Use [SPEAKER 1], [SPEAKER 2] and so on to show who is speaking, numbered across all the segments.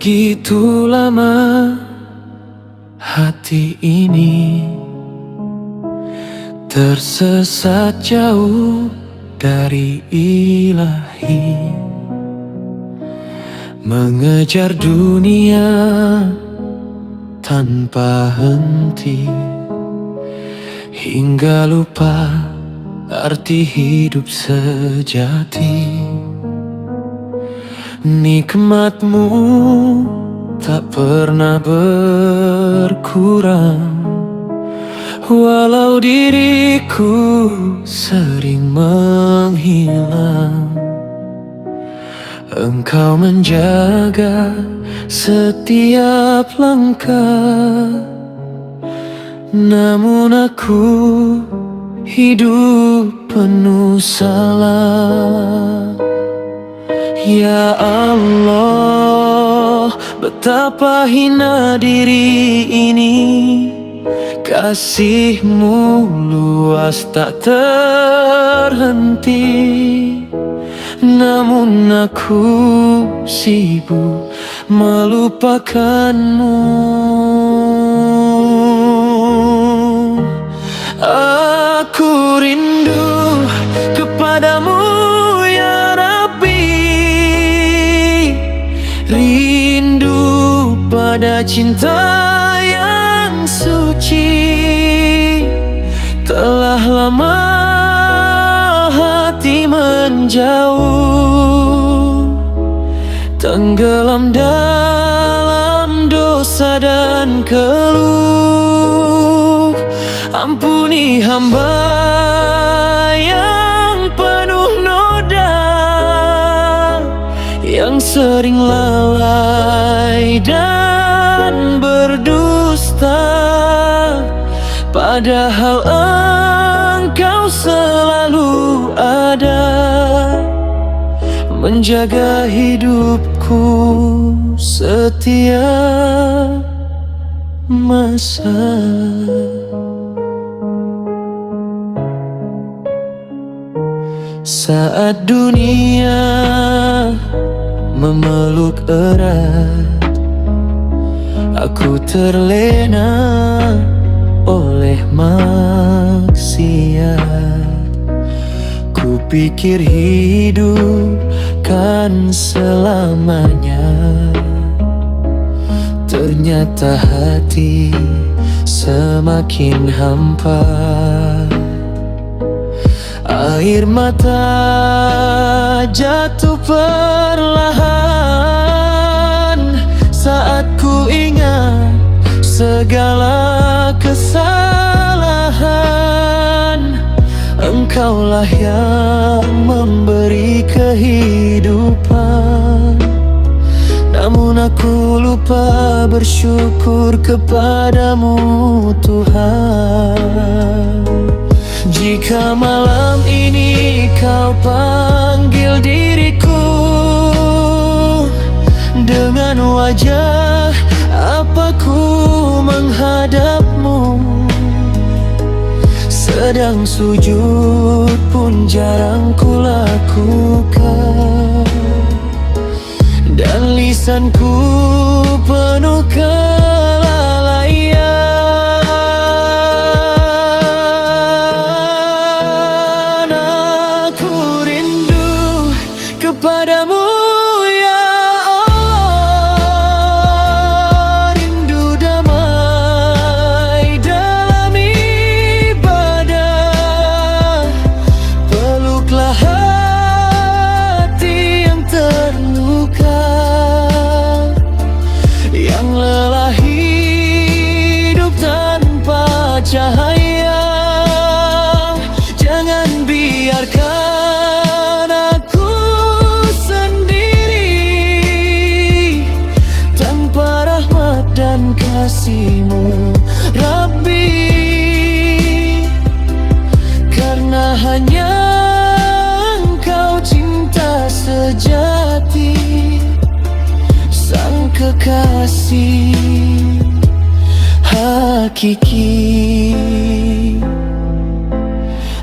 [SPEAKER 1] Begitu lama hati ini tersesat jauh dari ilahi, mengejar dunia tanpa henti, hingga lupa arti hidup sejati. Nikmatmu tak pernah berkurang, walau diriku sering menghilang. Engkau menjaga setiap langkah, namun aku hidup penuh salah. Ya Allah, betapa hina diri ini. Kasih-Mu luas tak terhenti, namun aku sibuk melupakan-Mu. Aku rindu kepadamu ya Rabbi, rindu pada cinta yang suci. Telah lama hati menjauh, tenggelam dalam dosa dan keluh. Ampuni hamba yang penuh noda, yang sering lalai dan berdusta, padahal Engkau selalu ada, menjaga hidupku setiap masa. Saat dunia memeluk erat, aku terlena oleh maksiat. Ku pikir hidup kan selamanya, ternyata hati semakin hampa. Air mata jatuh perlahan saat ku ingat segala kesalahan. Engkaulah yang memberi kehidupan, namun aku lupa bersyukur kepadamu Tuhan. Jika malam ini Kau panggil diriku, dengan wajah apa ku menghadap-Mu? Sedang sujud pun jarang ku lakukan, dan lisanku penuh kelalaian. Aku rindu kepadamu ya Allah, rindu damai dalam ibadah. Peluklah hati yang terluka, yang lelah hidup tanpa cahaya. Jangan biarkan aku sendiri tanpa rahmat dan kasih-Mu Rabbi, karena hanya Engkau cinta sejati, sang kekasih hakiki.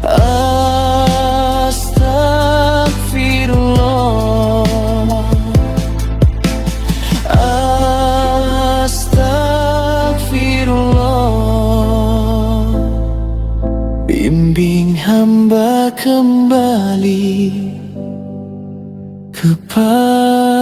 [SPEAKER 1] Astagfirullah, bimbing hamba kembali kepadamu.